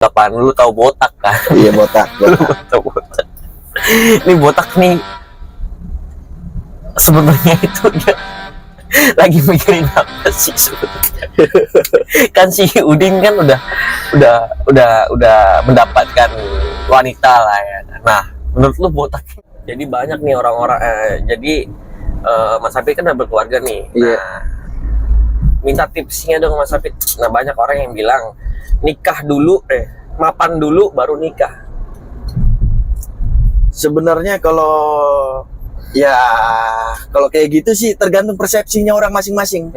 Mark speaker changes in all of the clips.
Speaker 1: Kapan lu tahu botak kan?
Speaker 2: Iya, botak.
Speaker 1: Tahu botak. Ini botak nih sebenarnya itu dia lagi mikirin apa sih sebenarnya? Kan si Udin kan udah mendapatkan wanita lah ya. Nah, menurut lu botak? Jadi banyak nih orang-orang Mas Hafid kan udah berkeluarga nih.
Speaker 2: Iya.
Speaker 1: Nah, minta tipsnya dong Mas Hafid. Nah, banyak orang yang bilang nikah dulu, mapan dulu baru nikah.
Speaker 2: Sebenarnya kalau kayak gitu sih tergantung persepsinya orang masing-masing.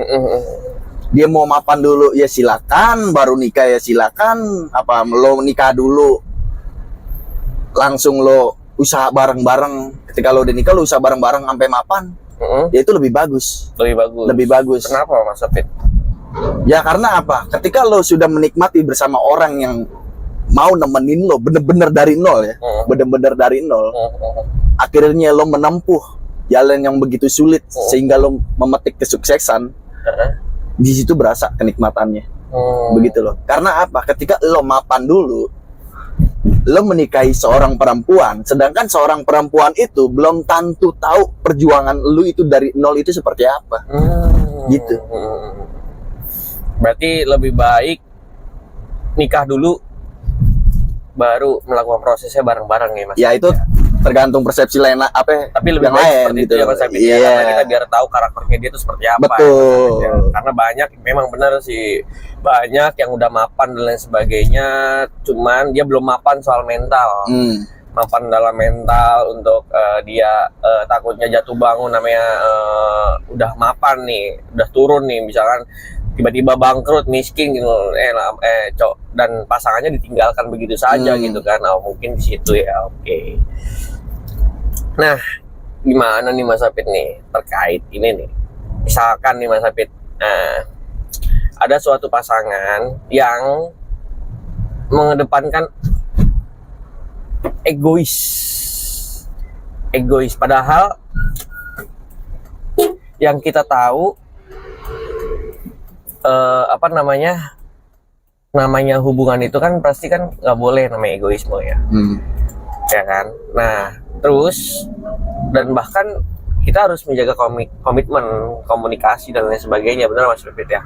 Speaker 2: Dia mau mapan dulu ya silakan, baru nikah ya silakan. Apa lo nikah dulu langsung lo usaha bareng-bareng. Ketika lo udah nikah lo usaha bareng-bareng sampai mapan. Ya itu lebih bagus. Lebih bagus.
Speaker 1: Kenapa Mas Hafid?
Speaker 2: Ya karena apa? Ketika lo sudah menikmati bersama orang yang mau nemenin lo bener-bener dari nol ya, bener-bener dari nol. Akhirnya lo menempuh jalan yang begitu sulit sehingga lo memetik kesuksesan. Di situ berasa kenikmatannya. Begitu loh. Karena apa? Ketika lo mapan dulu, lo menikahi seorang perempuan, sedangkan seorang perempuan itu belum tentu tahu perjuangan lo itu dari nol itu seperti apa. Gitu.
Speaker 1: Berarti lebih baik nikah dulu baru melakukan prosesnya bareng-bareng ya Mas.
Speaker 2: Ya itu tergantung persepsi lain
Speaker 1: tapi lebih
Speaker 2: yang
Speaker 1: baik
Speaker 2: lain
Speaker 1: seperti
Speaker 2: gitu.
Speaker 1: itu ya Mas Hafid.
Speaker 2: Iya.
Speaker 1: Karena kita biar tahu karakternya dia itu seperti apa.
Speaker 2: Betul.
Speaker 1: Ya. Karena banyak memang benar sih, banyak yang udah mapan dan lain sebagainya, cuman dia belum mapan soal mental. Mapan dalam mental untuk dia takutnya jatuh bangun, namanya udah mapan nih, udah turun nih, misalkan tiba-tiba bangkrut, miskin gitu, dan pasangannya ditinggalkan begitu saja gitu kan. Mungkin di situ ya. Oke. Nah, gimana nih Mas Hafid nih terkait ini nih? Misalkan nih Mas Hafid, ada suatu pasangan yang mengedepankan egois, padahal yang kita tahu namanya hubungan itu kan pasti kan nggak boleh namanya egoisme ya. Ya kan. Nah, terus dan bahkan kita harus menjaga komitmen, komunikasi dan lain sebagainya, benar Mas Hafid ya.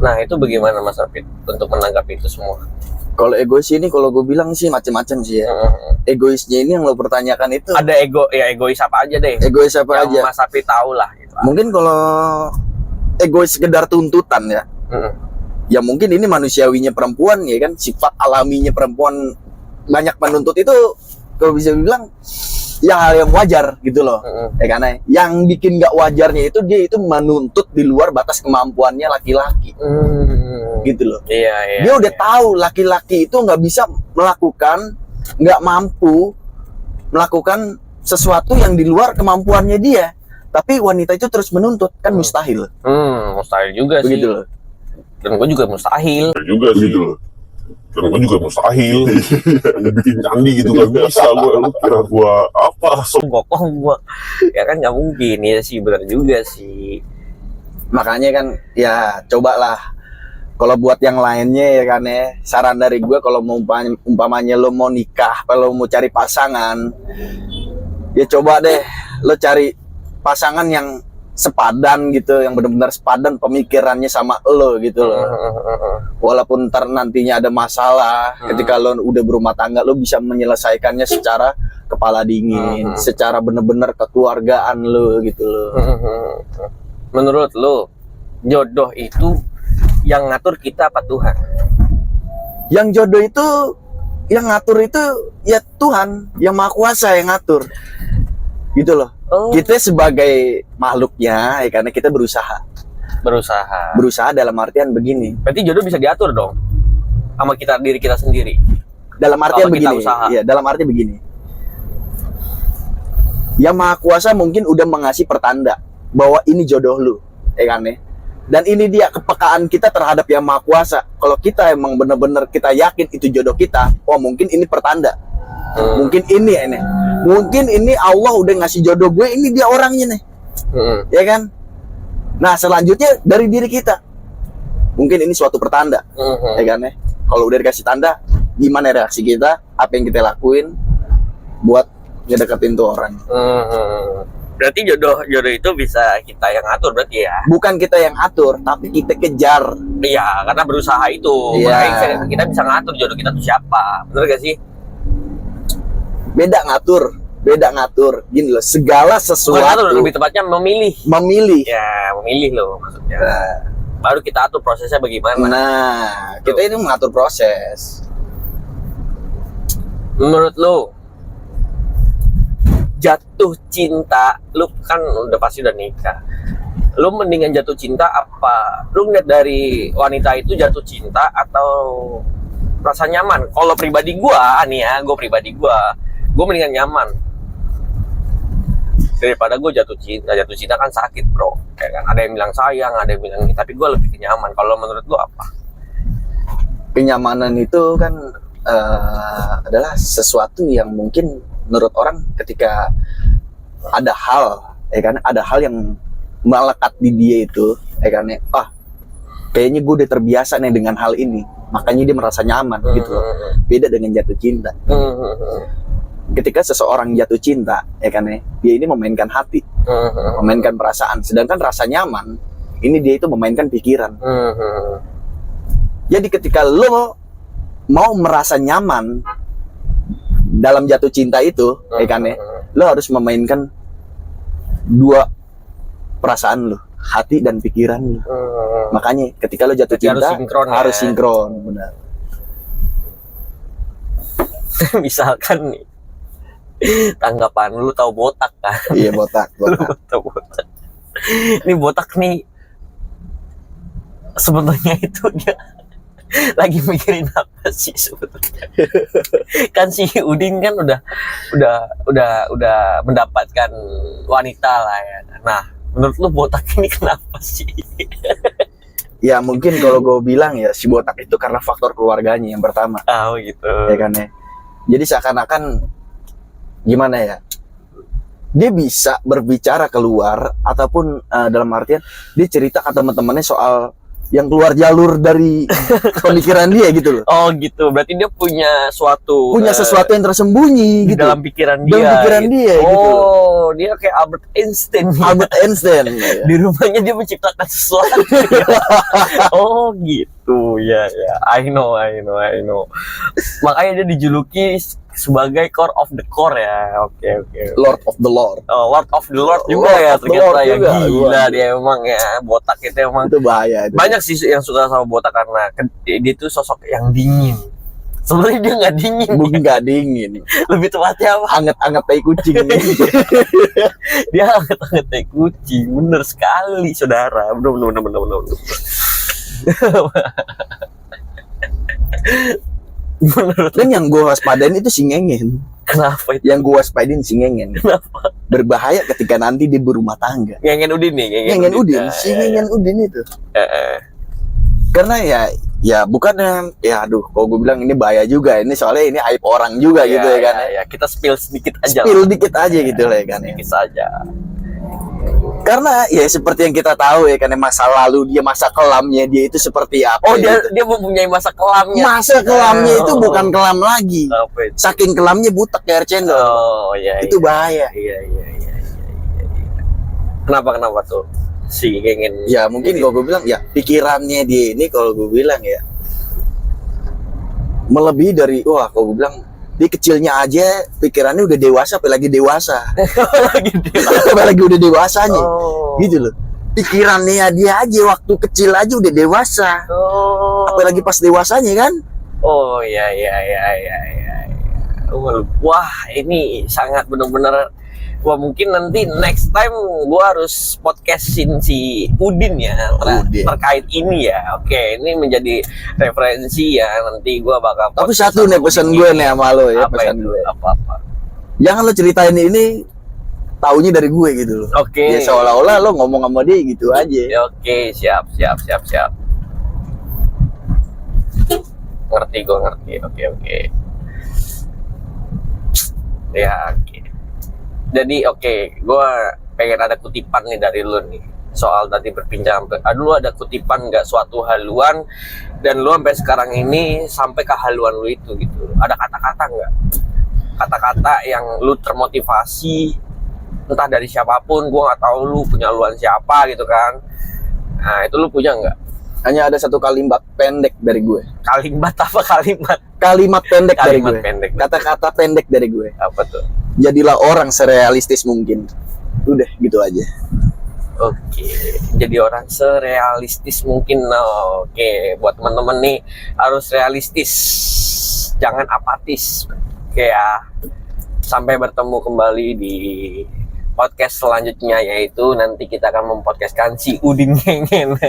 Speaker 1: Nah, itu bagaimana Mas Hafid untuk menanggapi itu semua?
Speaker 2: Kalau egois ini, kalau gue bilang sih macam-macam sih ya. Egoisnya ini yang lo pertanyakan itu.
Speaker 1: Ada egois apa aja deh?
Speaker 2: Egois apa
Speaker 1: yang
Speaker 2: aja?
Speaker 1: Mas Hafid tahu lah gitu.
Speaker 2: Mungkin kalau egois sekedar tuntutan ya. Ya mungkin ini manusiawinya perempuan ya kan, sifat alaminya perempuan banyak menuntut itu, kalau bisa bilang ya hal yang wajar gitu loh. Ya karena yang bikin nggak wajarnya itu dia itu menuntut di luar batas kemampuannya laki-laki. Gitu loh.
Speaker 1: Iya.
Speaker 2: Dia udah tahu laki-laki itu nggak bisa melakukan, nggak mampu melakukan sesuatu yang di luar kemampuannya dia. Tapi wanita itu terus menuntut, kan mustahil.
Speaker 1: Mustahil juga
Speaker 2: begitu
Speaker 1: sih.
Speaker 2: Loh.
Speaker 1: Dan gue juga mustahil.
Speaker 3: Dan gue juga mustahil. Bikin candi gitu gak bisa. Lu kira gue apa?
Speaker 1: Gokong gue. Ya kan gak mungkin. Ya sih, benar juga sih.
Speaker 2: Makanya kan ya cobalah. Kalau buat yang lainnya ya kan ya, saran dari gue kalau mau umpamanya lo mau nikah, kalau mau cari pasangan, ya coba deh lo cari pasangan yang sepadan gitu, yang benar-benar sepadan pemikirannya sama lo gitu loh. Walaupun ntar nantinya ada masalah, ketika lo udah berumah tangga, lo bisa menyelesaikannya secara kepala dingin, secara benar-benar kekeluargaan lo gitu loh.
Speaker 1: Menurut lo, jodoh itu yang ngatur kita apa Tuhan?
Speaker 2: Yang jodoh itu, yang ngatur itu ya Tuhan, yang Maha Kuasa yang ngatur. Gitu loh. Kita sebagai makhluknya ya karena kita berusaha dalam artian begini.
Speaker 1: Berarti jodoh bisa diatur dong sama diri kita sendiri.
Speaker 2: Dalam artian
Speaker 1: begini.
Speaker 2: Ya, dalam arti begini. Yang Maha Kuasa mungkin udah mengasih pertanda bahwa ini jodoh lu, ya kan ya. Dan ini dia kepekaan kita terhadap Yang Maha Kuasa. Kalau kita emang benar-benar kita yakin itu jodoh kita, mungkin ini pertanda. Mungkin ini Allah udah ngasih jodoh gue, ini dia orangnya nih. Ya kan? Nah, selanjutnya dari diri kita. Mungkin ini suatu pertanda. Ya kan ya? Kalau udah dikasih tanda, gimana reaksi kita, apa yang kita lakuin buat ngedeketin tuh orang.
Speaker 1: Berarti jodoh itu bisa kita yang atur berarti ya?
Speaker 2: Bukan kita yang atur, tapi kita kejar.
Speaker 1: Iya, karena berusaha itu.
Speaker 2: Iya.
Speaker 1: Makanya kita bisa ngatur jodoh kita tuh siapa. Bener gak sih?
Speaker 2: Beda ngatur. Gini loh, segala
Speaker 1: Bukan
Speaker 2: sesuatu.
Speaker 1: ngatur, lebih tepatnya memilih.
Speaker 2: Memilih.
Speaker 1: Ya, memilih loh maksudnya. Baru kita atur prosesnya bagaimana.
Speaker 2: Nah, kita ini mengatur proses.
Speaker 1: Menurut lo, jatuh cinta, lu kan udah pasti udah nikah. Lu mendingan jatuh cinta apa? Lu ngeliat dari wanita itu jatuh cinta atau rasa nyaman? Kalau pribadi gua nih ya, gua mendingan nyaman daripada gue jatuh cinta. Jatuh cinta kan sakit bro, kayak kan ada yang bilang sayang, ada yang bilang ini, tapi gue lebih ke nyaman. Kalau menurut lu apa?
Speaker 2: Kenyamanan itu kan adalah sesuatu yang mungkin menurut orang ketika ada hal yang melekat di dia itu, kayaknya gue udah terbiasa nih dengan hal ini, makanya dia merasa nyaman gitu loh. Beda dengan jatuh cinta. Ketika seseorang jatuh cinta, dia ini memainkan hati, memainkan perasaan. Sedangkan rasa nyaman, ini dia itu memainkan pikiran. Jadi ketika lo mau merasa nyaman dalam jatuh cinta itu, lo harus memainkan dua perasaan lo, hati dan pikiran lo. Makanya ketika lo jatuh cinta harus sinkron, benar.
Speaker 1: Misalkan nih, tanggapan lu tahu botak kan?
Speaker 2: Iya, botak.
Speaker 1: Tahu botak. Ini botak nih sebenarnya itu dia lagi mikirin apa sih sebetulnya? Kan si Udin kan udah mendapatkan wanita lah ya. Nah, menurut lu botak ini kenapa sih?
Speaker 2: Ya mungkin kalau gue bilang ya, si botak itu karena faktor keluarganya yang pertama.
Speaker 1: Oh gitu.
Speaker 2: Ya kan ya. Jadi seakan-akan gimana ya, dia bisa berbicara keluar ataupun dalam artian dia cerita ke teman-temannya soal yang keluar jalur dari pemikiran dia gitu loh.
Speaker 1: Oh gitu, berarti dia punya
Speaker 2: sesuatu yang tersembunyi gitu
Speaker 1: dalam pikiran dia.
Speaker 2: Dalam pikiran dia
Speaker 1: gitu.
Speaker 2: gitu.
Speaker 1: Oh, dia kayak Albert Einstein.
Speaker 2: Ya.
Speaker 1: Di rumahnya dia menciptakan sesuatu. Oh gitu, ya. I know. Makanya dia dijuluki sebagai core of the core ya. Oke.
Speaker 2: Lord of the Lord.
Speaker 1: Oh, Lord of the Lord juga
Speaker 2: Lord
Speaker 1: ya
Speaker 2: of the
Speaker 1: ternyata
Speaker 2: Lord
Speaker 1: ya.
Speaker 2: juga.
Speaker 1: Gila dia emang ya, botak itu emang.
Speaker 2: Itu bahaya itu.
Speaker 1: Banyak sih yang suka sama botak karena dia tuh sosok yang dingin. Sebenarnya dia nggak dingin.
Speaker 2: Bukan nggak dingin.
Speaker 1: Lebih tepatnya apa?
Speaker 2: Anget-anget tai kucing.
Speaker 1: Dia anget-anget tai kucing. Bener sekali saudara. Bener.
Speaker 2: Dan yang gue waspadain itu si Ngengen.
Speaker 1: Kenapa itu?
Speaker 2: Yang gue waspadain si Ngengen.
Speaker 1: Kenapa?
Speaker 2: Berbahaya ketika nanti dia berumah tangga.
Speaker 1: Ngengen Udin nih.
Speaker 2: Ngengen Udin. Si Ngengen Udin itu. Karena ya bukannya, kalau gue bilang ini bahaya juga. Ini soalnya ini aib orang juga gitu ya kan.
Speaker 1: Ya, kita spill sedikit aja.
Speaker 2: Dikit aja gitu lah ya kan.
Speaker 1: Sedikit saja.
Speaker 2: Karena ya seperti yang kita tahu ya kan, masa lalu dia, masa kelamnya dia itu seperti apa.
Speaker 1: Oh,
Speaker 2: gitu.
Speaker 1: dia mempunyai masa kelamnya.
Speaker 2: Masa kelamnya itu bukan kelam lagi.
Speaker 1: Apa itu?
Speaker 2: Saking kelamnya butek kayak air cendol.
Speaker 1: Oh iya.
Speaker 2: Itu bahaya.
Speaker 1: Iya. Kenapa tuh si Ngengen?
Speaker 2: Ya mungkin kalau gue bilang ya pikirannya dia ini, kalau gue bilang ya melebihi dari, kalau gue bilang dia kecilnya aja pikirannya udah dewasa, apalagi dewasa. Apalagi udah dewasanya. Gitu loh. Pikirannya dia aja waktu kecil aja udah dewasa. Apalagi pas dewasanya kan.
Speaker 1: Oh iya. Wah, ini sangat benar-benar. Wah, mungkin nanti next time gua harus podcastin si Udin ya terkait ini ya. Oke, ini menjadi referensi ya, nanti gua bakal.
Speaker 2: Tapi satu nih pesan gue nih sama lo ya, pesan gue.
Speaker 1: Apa?
Speaker 2: Jangan lo ceritain ini taunya dari gue gitu loh.
Speaker 1: Oke.
Speaker 2: Ya seolah-olah lo ngomong sama dia gitu aja.
Speaker 1: Oke, siap. Ngerti. Oke. Ya, oke. Jadi gue pengen ada kutipan nih dari lu nih. soal tadi berbincang. Aduh, lu ada kutipan nggak suatu haluan dan lu sampai sekarang ini sampai ke haluan lu itu gitu. Ada kata-kata nggak? Kata-kata yang lu termotivasi entah dari siapapun, gua nggak tahu lu punya haluan siapa gitu kan. Nah, itu lu punya nggak?
Speaker 2: Hanya ada satu kalimat pendek dari gue.
Speaker 1: Kalimat apa kalimat?
Speaker 2: Kalimat pendek dari
Speaker 1: Kalimat
Speaker 2: gue.
Speaker 1: pendek.
Speaker 2: Kata-kata pendek dari gue.
Speaker 1: Apa tuh?
Speaker 2: Jadilah orang serealistis mungkin. Udah gitu aja.
Speaker 1: Oke, jadi orang serealistis mungkin. Oke, buat teman-teman nih harus realistis, jangan apatis. Oke ya. Sampai bertemu kembali di podcast selanjutnya, yaitu nanti kita akan mempodcastkan si Udin Gengen.